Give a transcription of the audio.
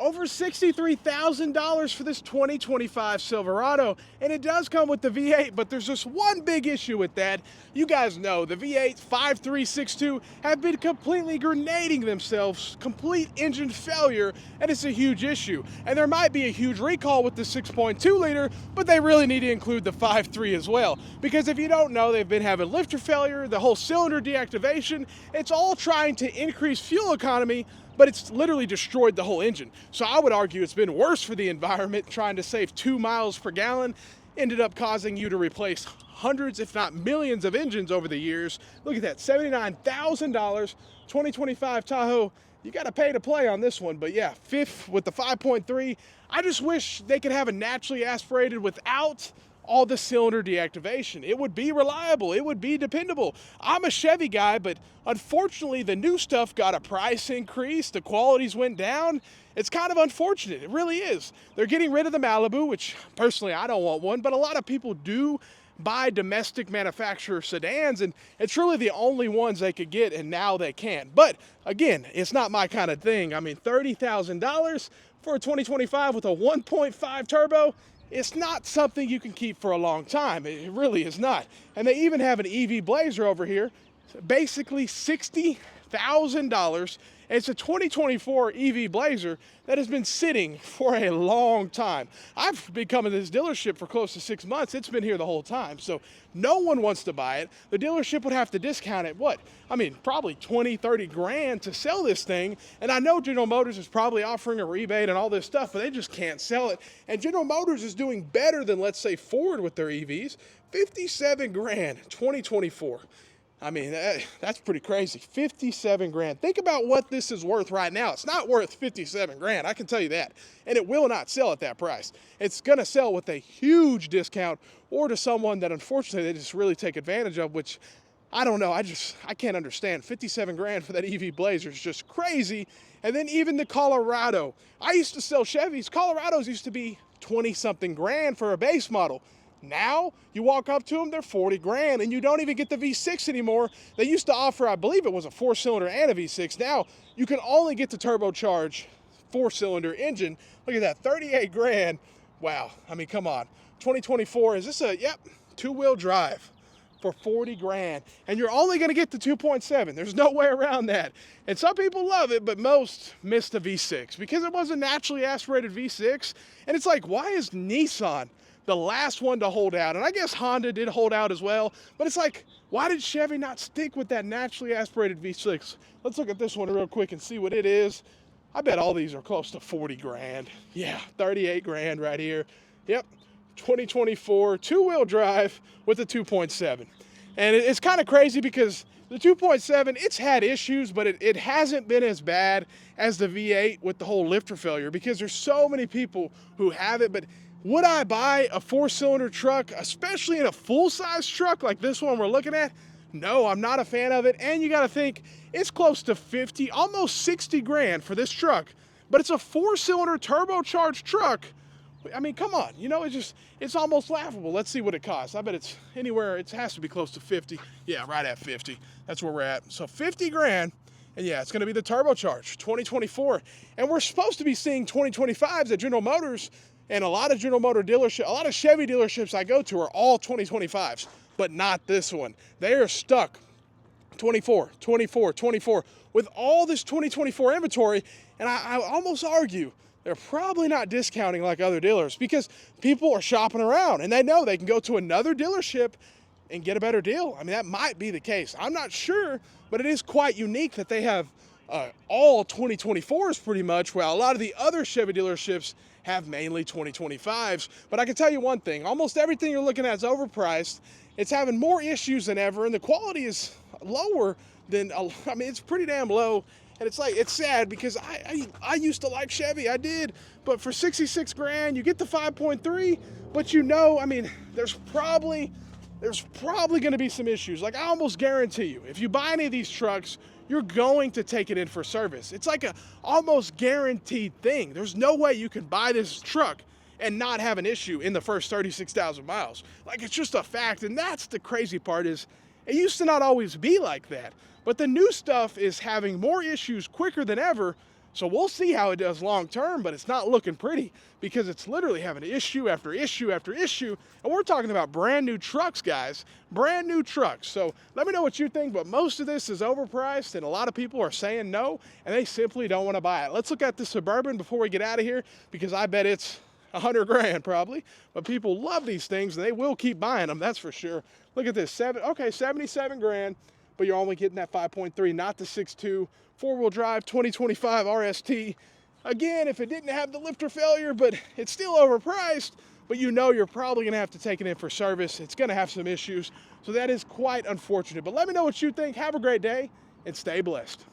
Over $63,000 for this 2025 Silverado, and it does come with the V8, but there's just one big issue with that. You guys know the V8 5362 have been completely grenading themselves, complete engine failure, and it's a huge issue. And there might be a huge recall with the 6.2 liter, but they really need to include the 5.3 as well, because if you don't know, they've been having lifter failure, the whole cylinder deactivation. It's all trying to increase fuel economy, but it's literally destroyed the whole engine. So I would argue it's been worse for the environment, trying to save 2 miles per gallon, ended up causing you to replace hundreds, if not millions of engines over the years. Look at that, $79,000, 2025 Tahoe. You gotta pay to play on this one, but yeah, fifth with the 5.3. I just wish they could have a naturally aspirated without all the cylinder deactivation. It would be reliable, it would be dependable. I'm a Chevy guy, but unfortunately the new stuff got a price increase, the qualities went down. It's kind of unfortunate, it really is. They're getting rid of the Malibu, which personally I don't want one, but a lot of people do buy domestic manufacturer sedans, and it's really the only ones they could get, and now they can't. But again, it's not my kind of thing. I mean, $30,000 for a 2025 with a 1.5 turbo, it's not something you can keep for a long time. It really is not. And they even have an EV Blazer over here, basically $60,000. It's a 2024 EV Blazer that has been sitting for a long time. I've been coming to this dealership for close to 6 months. It's been here the whole time. So no one wants to buy it. The dealership would have to discount it, what? I mean, probably 20, 30 grand to sell this thing. And I know General Motors is probably offering a rebate and all this stuff, but they just can't sell it. And General Motors is doing better than, let's say, Ford with their EVs. 57 grand, 2024. I mean, that's pretty crazy. 57 grand. Think about what this is worth right now. It's not worth 57 grand, I can tell you that. And it will not sell at that price. It's gonna sell with a huge discount or to someone that unfortunately they just really take advantage of, which I don't know, I can't understand. 57 grand for that EV Blazer is just crazy. And then even the Colorado. I used to sell Chevys. Colorados used to be 20 something grand for a base model. Now, you walk up to them, they're 40 grand, and you don't even get the V6 anymore. They used to offer, I believe it was a 4-cylinder and a V6. Now, you can only get the turbocharged 4-cylinder engine. Look at that, 38 grand. Wow, I mean, come on. 2024, is this a, yep, 2-wheel drive for 40 grand. And you're only gonna get the 2.7. There's no way around that. And some people love it, but most miss the V6 because it was a naturally aspirated V6. And it's like, why is Nissan the last one to hold out? And I guess Honda did hold out as well, but it's like, why did Chevy not stick with that naturally aspirated V6? Let's look at this one real quick and see what it is. I bet all these are close to 40 grand. Yeah, 38 grand right here. Yep, 2024 2-wheel drive with a 2.7. And it's kind of crazy because the 2.7, it's had issues, but it hasn't been as bad as the V8 with the whole lifter failure because there's so many people who have it. But would I buy a 4-cylinder truck, especially in a full-size truck like this one we're looking at? No, I'm not a fan of it. And you got to think, it's close to 50, almost 60 grand for this truck. But it's a 4-cylinder turbocharged truck. I mean, come on, you know, it's almost laughable. Let's see what it costs. I bet it's anywhere, it has to be close to 50. Yeah, right at 50. That's where we're at. So 50 grand. And yeah, it's going to be the turbocharged 2024. And we're supposed to be seeing 2025s at General Motors. And a lot of General Motor dealerships, a lot of Chevy dealerships I go to are all 2025s, but not this one. They are stuck 24, 24, 24 with all this 2024 inventory. And I almost argue they're probably not discounting like other dealers because people are shopping around and they know they can go to another dealership and get a better deal. I mean, that might be the case. I'm not sure, but it is quite unique that they have all 2024s pretty much, while a lot of the other Chevy dealerships have mainly 2025s. But I can tell you one thing, almost everything you're looking at is overpriced. It's having more issues than ever, and the quality is lower than, I mean, it's pretty damn low. And it's like, it's sad because I used to like Chevy, I did, but for 66 grand, you get the 5.3, but you know, I mean, there's probably gonna be some issues. Like, I almost guarantee you, if you buy any of these trucks, you're going to take it in for service. It's like a almost guaranteed thing. There's no way you can buy this truck and not have an issue in the first 36,000 miles. Like, it's just a fact. And that's the crazy part, is it used to not always be like that. But the new stuff is having more issues quicker than ever. So we'll see how it does long term, but it's not looking pretty because it's literally having issue after issue after issue. And we're talking about brand new trucks, guys, brand new trucks. So let me know what you think, but most of this is overpriced and a lot of people are saying no, and they simply don't want to buy it. Let's look at the Suburban before we get out of here because I bet it's 100 grand probably, but people love these things and they will keep buying them, that's for sure. Look at this, 77 grand, but you're only getting that 5.3, not the 6.2, four-wheel drive 2025 RST. Again, if it didn't have the lifter failure, but it's still overpriced, but you know you're probably gonna have to take it in for service. It's gonna have some issues, so that is quite unfortunate. But let me know what you think. Have a great day and stay blessed.